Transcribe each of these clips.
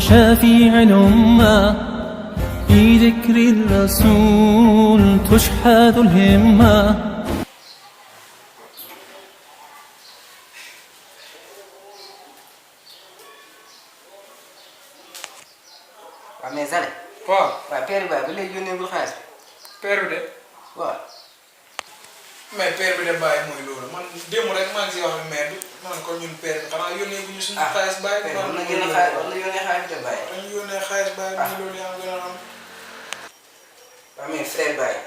شفيع الأمة في ذكر الرسول تشحذ الهمة. waaw mais Zale. waaw waaw père Baye ba léegi yónneegul xaalis bi. père bi de. waaw. mais père bi de bàyyi mooy loolu man démb rek maa ngi siy wax ak maire bi man ko ñun père bi xanaa yónnee bu ñu suñu xaalis bàyyi. war na yónnee xaalis war na yónnee xaalis de Baye. dañu yónnee xaalis bàyyi mooy loolu yaa ngi gën a xam. waaw mais frère Baye.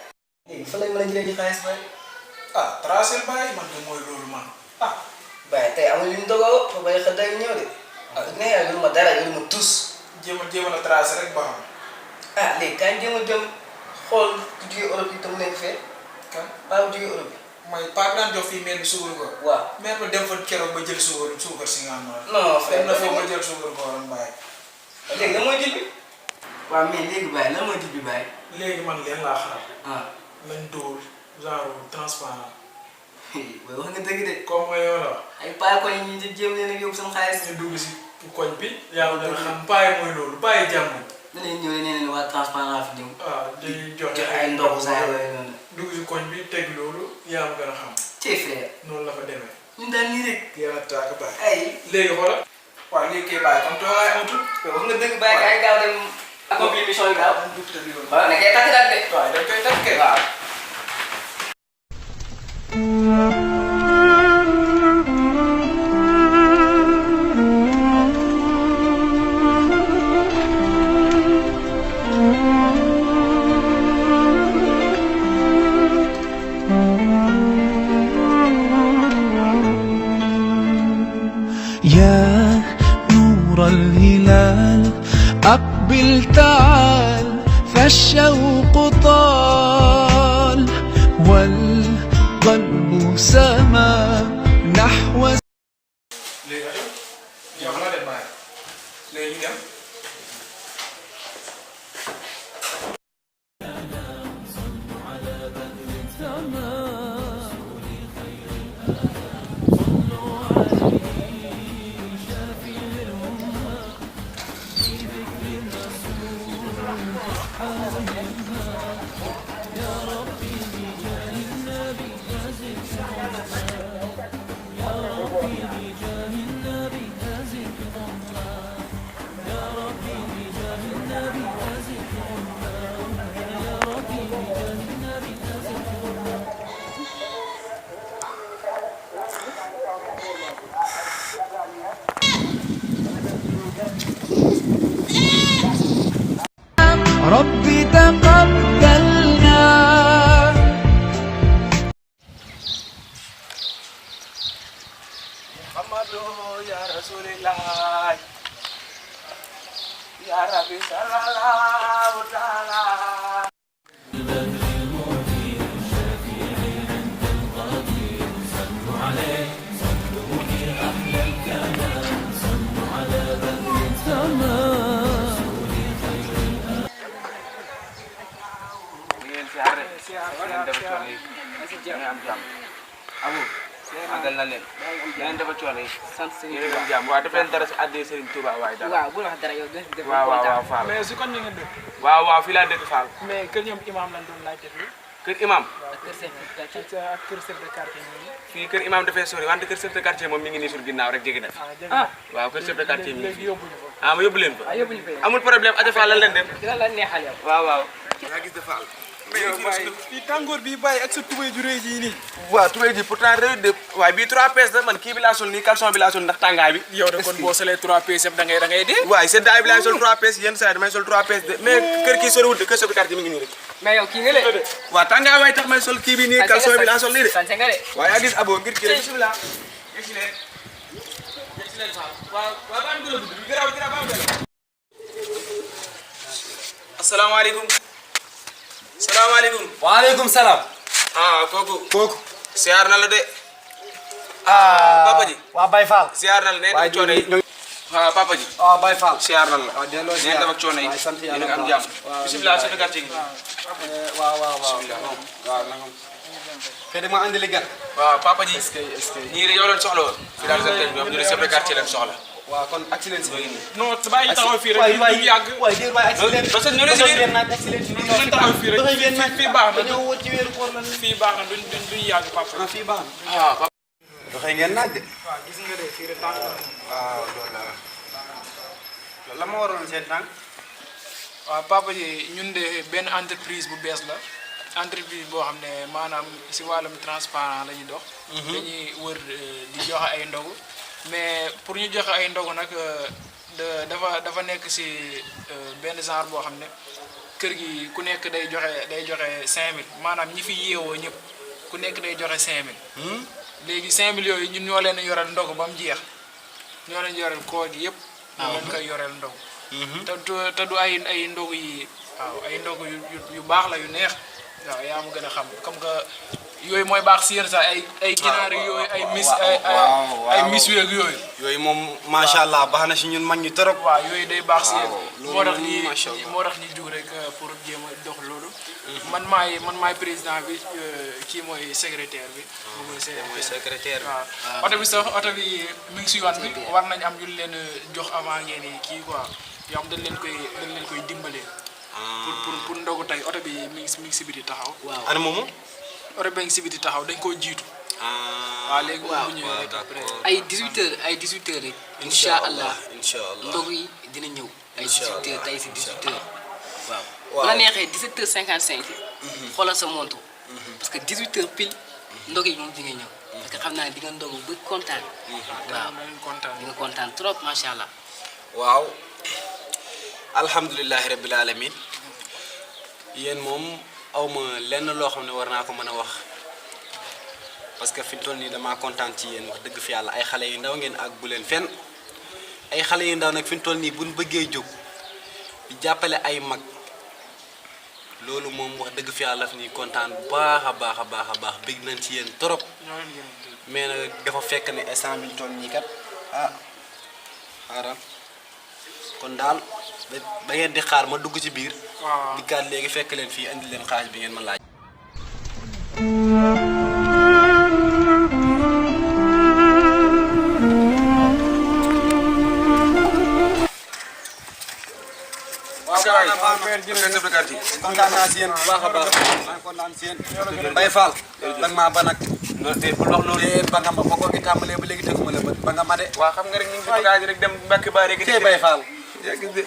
léegi fa lañ mën a jëlee ci xaalis Baye. ah tracé bàyyi man de mooy loolu man ah. Baye tey amul li mu dogoo fa Baye xel day ñëw de. ah nee naa yoruma dara yoruma tus. jéem a tracé rek ba xam. ah léegi kañ jéem a dem xool ku jógee Europe yi te mu nekk fee. kan paa bu jógee Europe yi. mooy paa bi daan jox fii maire bi suukar ko. waaw maire ba dem fa keroog ba jël suukar si nga xam ne. non frère dem na foofu ba jël suukar ko waroon bàyyi. léegi lan mooy jël bi. waaw mais léegi Baye lan mooy jël bi Baye. léegi man leen laa xaar. ah. nañ dóor genre transparent. booy wax nga dëgg de. comme mooy yow la wax. ay paa koñ yi ñu jéem leen a yóbbu sama xaalis. ñu dugg si koñ bi. yaa ngi gën a xam bàyyi mooy loolu bàyyi jàmm. da leen ñëw nee nañu waa transparent fi ñëw. waaw di joxe ay ndox saa yooyu noonu. dugg si koñ bi teg loolu yaa ngi gën a xam. ci frère. noonu la fa demee. ñun daal nii rek. yàlla taaka bàyyi. ay. léegi xoolal. waaw léegi kay bàyyi comme toogaay amatul. wax nga dëgg Baye kay gaaw dem. accomplir mission yi gaaw. waaw waaw ne kay takk daal de. waaw dañ koy takk kay. waaw. يا نور الهلال أقبل تعال فالشوق طال والقلب سما نحو léegi yow xanaa dem bàyyi. léegi ñu dem. ربي تقبلنا. Muhammadu ya Rasulillah ya Rabbi sallallahu ta'ala. Abu àggal na leen ngeen dafa coono yi sant Serigne Touba jàmm waaw def leen dara si àddee Serigne Touba waaye dara waaw bu la wax dara yow def waaw Fall mais si kon ñu ngi dëkk. waaw fii laa dëkk Fall mais kër ñoom imam lañ doon laajte fii. kër imam ak kër chef de quartier. ak kër chef de quartier ñooñu. fii kër imam dafay sori wante kër chef de quartier moom mi ngi nii sur ginnaaw rek jéggi na fi ah waaw kër chef de quartier mi ngi léegi fi yóbbuñu fa. ma yóbbu leen fa yóbbu ñu fa amul problème aja Fall lan leen dem dina la neexal yow. waaw yaa gis de Fall mais yow bàyyi fii tàngoor bi bàyyi ak sa tubéy ju rëy ji nii. waaw tubéy ji pourtant réew de waaye bii 3 pièces la man kii bi laa sol nii caleçon bi laa sol ndax tàngaay bi yow de kon boo solee 3 pièces da ngay dee. waaye seddaay bi laay sol 3 pièces yenn saa yi damay sol 3 pièces de mais kër kii soriwul de kër chef de quartier mi ngi nii rek mais yow kii nga de. waaw tàngaay waay tax may sol kii bi nii caleçon bi laa sol nii de sant nga de. waaye yaa gis abo ngir kii rek bismillah yegsi leen Fall waaw baa ngi gën a gudd garaaw baa ngi asalaamaaleykum salaamaaleykum waaleykum salaam. kooku siyaar na la de papa ji waa Baye Fall. siyaar na la nee na coono yi waaw papa ji waaw Baye Fall. siyaar na la waaw delloo nee na coono yi sant yàlla yéen a am jàmm bismillah chef de quartier gi waaw. bismillah waaw nangam. te dama andi li gan. waaw papa ji est-ce que ñii de yow leen soxla woon fi daal sa tey ñoom ñu ne chef de quartier leen soxla waaw kon accident si ba ngi nii. non bàyyi taxaw fii rek du yàgg. waay déet waay accident. parce que ñoo leen si biir nañ taxaw fii rek fii baax na dañoo wóor ci weeru koor la fii baax na duñ yàgg papa. ah fii baax na. waaw papa. doxee ngeen naaj de. waaw gis nga de fii rek tànk na. waaw loolu la ma waroon seen tànk. waaw papa ji ñun de benn entreprise bu bees la entreprise boo xam ne maanaam si wàllum transparent la ñuy dox. dañuy wër di joxe ay ndogu mais pour ñu joxe ay ndogu nag dafa nekk si benn genre boo xam ne kër gi ku nekk day joxe 5000 maanaam ñi fi yeewoo ñëpp ku nekk day joxe 5000. léegi 5000 yooyu ñun ñoo leen yoreel ndogu ba mu jeex ñoo leen yoreel koor gi yëpp. ñoo leen koy yoreel ndogu. te du ay ndogu yi waaw ay ndogu yu baax la yu neex waaw yaa ma gën a xam comme que yooyu mooy baax si yéen sax ay ginaar yooyu ay mis weeg yooyu. yooyu moom macha allah baax na si ñun mag ñi trop. waaw yooyu day baax si yéen. loolu moo tax ñu jug rek pour jéem a dox loolu. man maay président bi kii mooy secrétaire bi. mooy secrétaire bi waaw. oto bi sax oto bi mi ngi si yoon bi war nañ am ñu leen jox avant ngeen kii quoi yoo xam dañ leen koy dimbalee. pour ndogu tey oto bi mi ngi si biti taxaw. waaw ana moomu. oto bi ngi si biti taxaw dañ koo jiitu. waaw léegi bu ñëwee rek après. ay 18h rek. incha allah ndogu yi dina ñëw. ay 18h tey si 18h. waaw bu la neexee 17h55. xoolal sa montre. parce que 18h pile ndog yi moom di nga ñëw. parce que xam naa ne di nga ndogu ba kontaan. waaw di nga kontaan trop macha allah. waaw alhamdulilahi rabbil alamin yéen moom awma lenn loo xam ne war naa ko mën a wax parce que fi mu toll nii damaa kontaan ci yéen wax dëgg fi yàlla ay xale yu ndaw ngeen ak bu leen fenn ay xale yu ndaw nag fi mu toll nii buñ bëggee jóg di jàppale ay mag loolu moom wax dëgg fi yàlla fi ni kontaan bu baax a baax bëgg nañ ci yéen trop mais nag dafa fekk ne instant bi ñu toll nii kat xaaral kon daal da ngeen di xaar ma dugg ci biir. waaw di kaat léegi fekk leen fii andi leen xaalis bi ngeen ma laaj. kontaan naa si yéen bu baax a baax maa ngi kontaan si yéen. Baye Fall. da nga maa ba nag. loolu de bul wax loolu ba nga ma ba ko gi tàmbalee ba léegi teguma la ba nga ma de. waaw xam nga rek ñu ngi fi bagage rek dem Mbacke Ba rek. tey Baye Fall.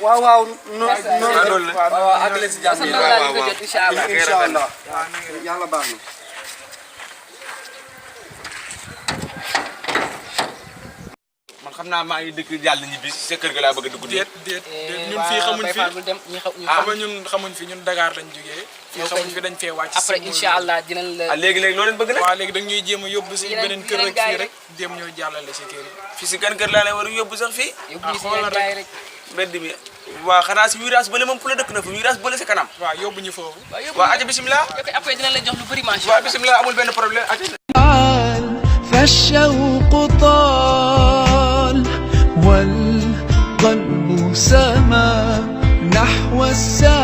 waaw noonu la waaw àggale si jàmm yi waaw incha allah yàlla baax na. man xam naa maa ngi dëkk jàll ñibbi sa kër ga laa bëgg a dugg. déet ñun fii xamuñ fi xamuñ fi ñun Dakar lañ jógee. fii xamuñ fi dañ fee wàcc. après incha allah dinañ la. léegi loo leen bëgg nag. waaw léegi dañ ñuy jéem a yóbbu si beneen kër rek fii rek jéem ñoo jàllale si kër yi. fii si gan kër laa lay war a yóbbu sax fii. yóbbu ñu si yeneen gaay rek. mbedd mi waaw xanaa si virage bële moom fu la dëkk na fu virage bële si kanam. waaw yóbbu ñu foofu. waaw aja bisimilah. après dinañ la jox lu bëri macha allah. waaw bisimilah amul benn problème aja. فالشوق طال والقلب سما نحو السماء